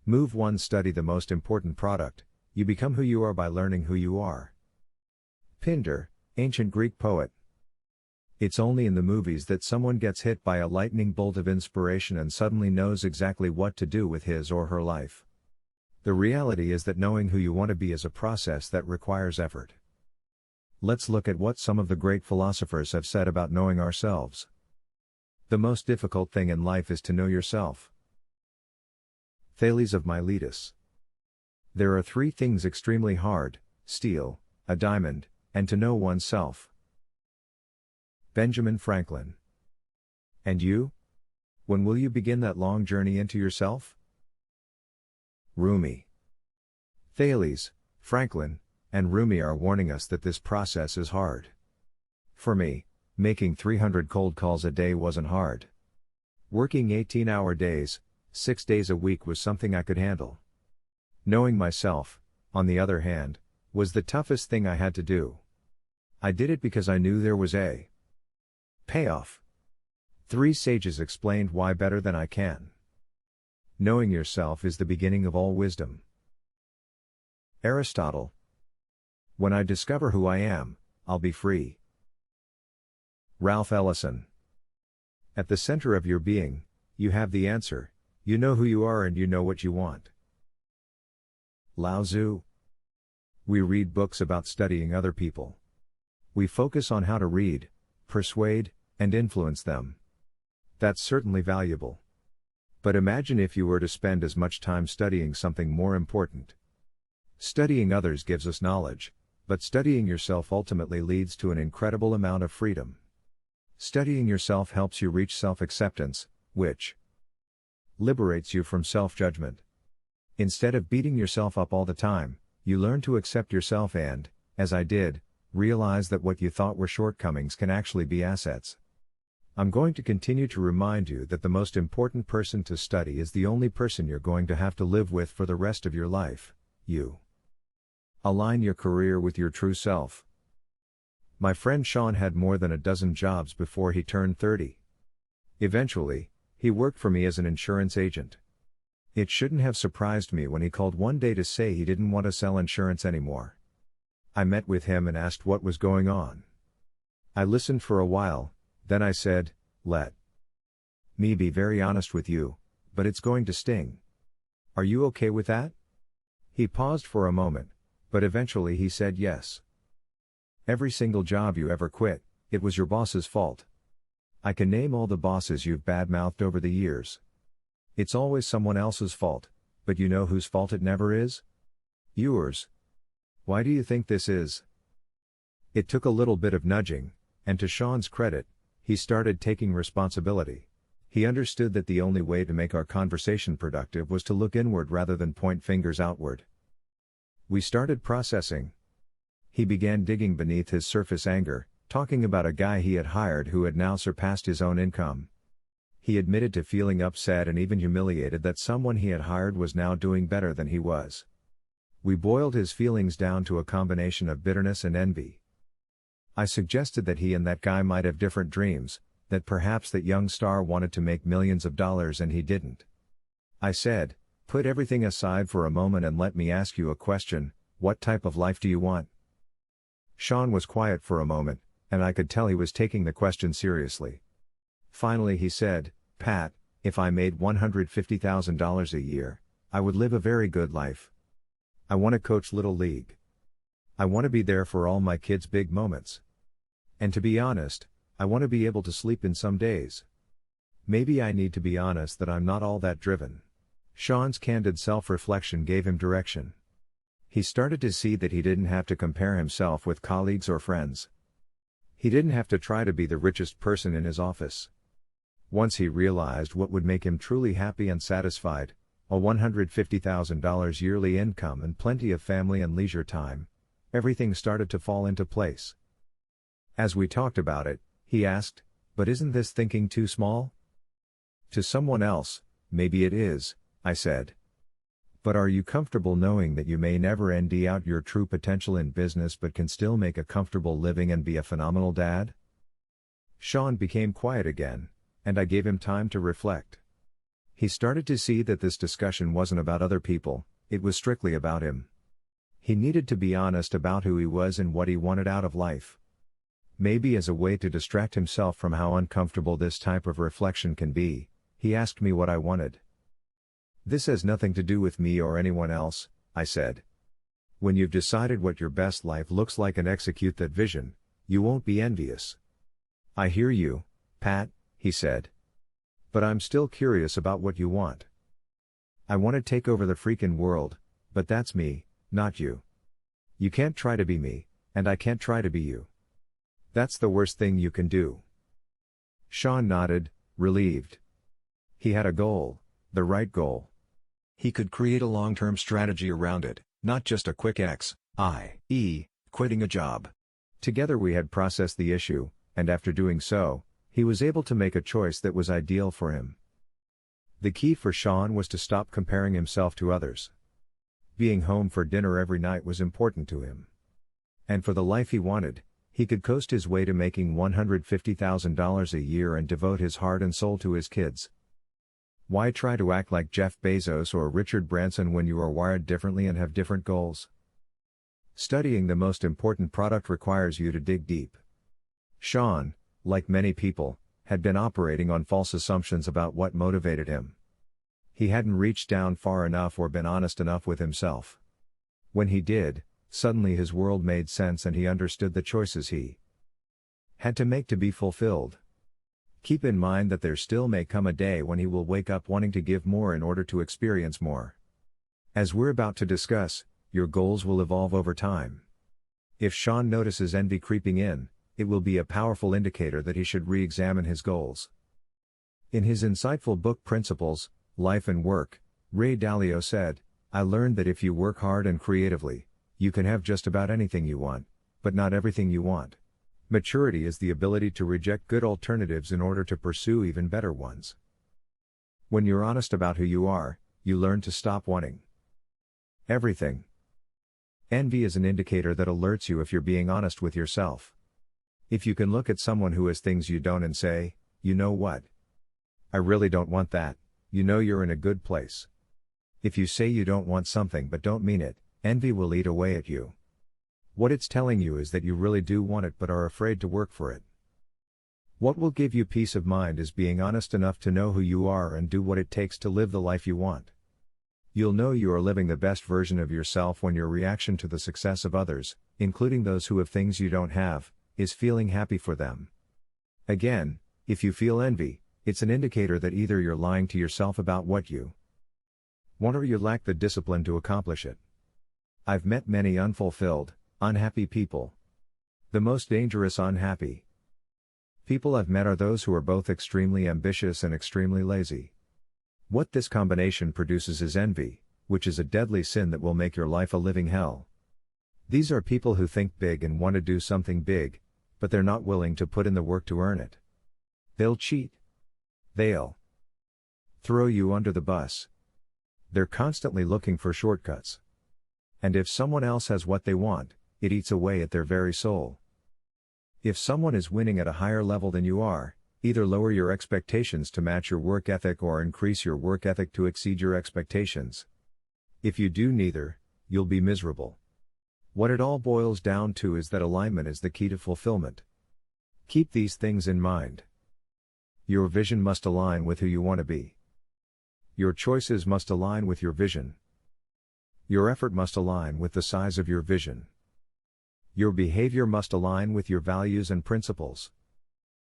Move 1. Study the most important product. You become who you are by learning who you are. Pindar, ancient Greek poet. It's only in the movies that someone gets hit by a lightning bolt of inspiration and suddenly knows exactly what to do with his or her life. The reality is that knowing who you want to be is a process that requires effort. Let's look at what some of the great philosophers have said about knowing ourselves. The most difficult thing in life is to know yourself. Thales of Miletus. There are 3 things extremely hard: steel, a diamond, and to know oneself. Benjamin Franklin. And you? When will you begin that long journey into yourself? Rumi. Thales, Franklin, and Rumi are warning us that this process is hard. For me, making 300 cold calls a day wasn't hard. Working 18-hour days, 6 days a week was something I could handle. Knowing myself, on the other hand, was the toughest thing I had to do. I did it because I knew there was a payoff. 3 sages explained why better than I can. Knowing yourself is the beginning of all wisdom. Aristotle. When I discover who I am, I'll be free. Ralph Ellison. At the center of your being, you have the answer. You know who you are and you know what you want. Lao Tzu. We read books about studying other people. We focus on how to read, persuade, and influence them. That's certainly valuable. But imagine if you were to spend as much time studying something more important. Studying others gives us knowledge, but studying yourself ultimately leads to an incredible amount of freedom. Studying yourself helps you reach self-acceptance, which liberates you from self-judgment. Instead of beating yourself up all the time, you learn to accept yourself and, as I did, realize that what you thought were shortcomings can actually be assets. I'm going to continue to remind you that the most important person to study is the only person you're going to have to live with for the rest of your life, you. Align your career with your true self. My friend Sean had more than a dozen jobs before he turned 30. Eventually, he worked for me as an insurance agent. It shouldn't have surprised me when he called one day to say he didn't want to sell insurance anymore. I met with him and asked what was going on. I listened for a while, then I said, "Let me be very honest with you, but it's going to sting. Are you okay with that?" He paused for a moment, but eventually he said yes. Every single job you ever quit, it was your boss's fault. I can name all the bosses you've badmouthed over the years. It's always someone else's fault, but you know whose fault it never is? Yours. Why do you think this is? It took a little bit of nudging, and to Sean's credit, he started taking responsibility. He understood that the only way to make our conversation productive was to look inward rather than point fingers outward. We started processing. He began digging beneath his surface anger, talking about a guy he had hired who had now surpassed his own income. He admitted to feeling upset and even humiliated that someone he had hired was now doing better than he was. We boiled his feelings down to a combination of bitterness and envy. I suggested that he and that guy might have different dreams, that perhaps that young star wanted to make millions of dollars and he didn't. I said, "Put everything aside for a moment and let me ask you a question, what type of life do you want?" Sean was quiet for a moment, and I could tell he was taking the question seriously. Finally he said, "Pat, if I made $150,000 a year, I would live a very good life. I want to coach Little League. I want to be there for all my kids' big moments. And to be honest, I want to be able to sleep in some days. Maybe I need to be honest that I'm not all that driven." Sean's candid self-reflection gave him direction. He started to see that he didn't have to compare himself with colleagues or friends. He didn't have to try to be the richest person in his office. Once he realized what would make him truly happy and satisfied, a $150,000 yearly income and plenty of family and leisure time, everything started to fall into place. As we talked about it, he asked, "But isn't this thinking too small?" "To someone else, maybe it is," I said. "But are you comfortable knowing that you may never ND out your true potential in business but can still make a comfortable living and be a phenomenal dad?" Sean became quiet again, and I gave him time to reflect. He started to see that this discussion wasn't about other people, it was strictly about him. He needed to be honest about who he was and what he wanted out of life. Maybe as a way to distract himself from how uncomfortable this type of reflection can be, he asked me what I wanted. "This has nothing to do with me or anyone else," I said. "When you've decided what your best life looks like and execute that vision, you won't be envious." "I hear you, Pat," he said. "But I'm still curious about what you want." "I want to take over the freaking world, but that's me, not you. You can't try to be me, and I can't try to be you. That's the worst thing you can do." Sean nodded, relieved. He had a goal, the right goal. He could create a long-term strategy around it, not just a quick X, i.e., quitting a job. Together we had processed the issue, and after doing so, he was able to make a choice that was ideal for him. The key for Sean was to stop comparing himself to others. Being home for dinner every night was important to him. And for the life he wanted, he could coast his way to making $150,000 a year and devote his heart and soul to his kids. Why try to act like Jeff Bezos or Richard Branson when you are wired differently and have different goals? Studying the most important product requires you to dig deep. Sean, like many people, had been operating on false assumptions about what motivated him. He hadn't reached down far enough or been honest enough with himself. When he did, suddenly his world made sense and he understood the choices he had to make to be fulfilled. Keep in mind that there still may come a day when he will wake up wanting to give more in order to experience more. As we're about to discuss, your goals will evolve over time. If Sean notices envy creeping in, it will be a powerful indicator that he should re-examine his goals. In his insightful book Principles, Life and Work, Ray Dalio said, "I learned that if you work hard and creatively, you can have just about anything you want, but not everything you want. Maturity is the ability to reject good alternatives in order to pursue even better ones." When you're honest about who you are, you learn to stop wanting everything. Envy is an indicator that alerts you if you're being honest with yourself. If you can look at someone who has things you don't and say, "You know what? I really don't want that," you know you're in a good place. If you say you don't want something but don't mean it, envy will eat away at you. What it's telling you is that you really do want it but are afraid to work for it. What will give you peace of mind is being honest enough to know who you are and do what it takes to live the life you want. You'll know you are living the best version of yourself when your reaction to the success of others, including those who have things you don't have, is feeling happy for them. Again, if you feel envy, it's an indicator that either you're lying to yourself about what you want or you lack the discipline to accomplish it. I've met many unfulfilled, unhappy people. The most dangerous unhappy people I've met are those who are both extremely ambitious and extremely lazy. What this combination produces is envy, which is a deadly sin that will make your life a living hell. These are people who think big and want to do something big, but they're not willing to put in the work to earn it. They'll cheat. They'll throw you under the bus. They're constantly looking for shortcuts. And if someone else has what they want, it eats away at their very soul. If someone is winning at a higher level than you are, either lower your expectations to match your work ethic or increase your work ethic to exceed your expectations. If you do neither, you'll be miserable. What it all boils down to is that alignment is the key to fulfillment. Keep these things in mind. Your vision must align with who you want to be. Your choices must align with your vision. Your effort must align with the size of your vision. Your behavior must align with your values and principles.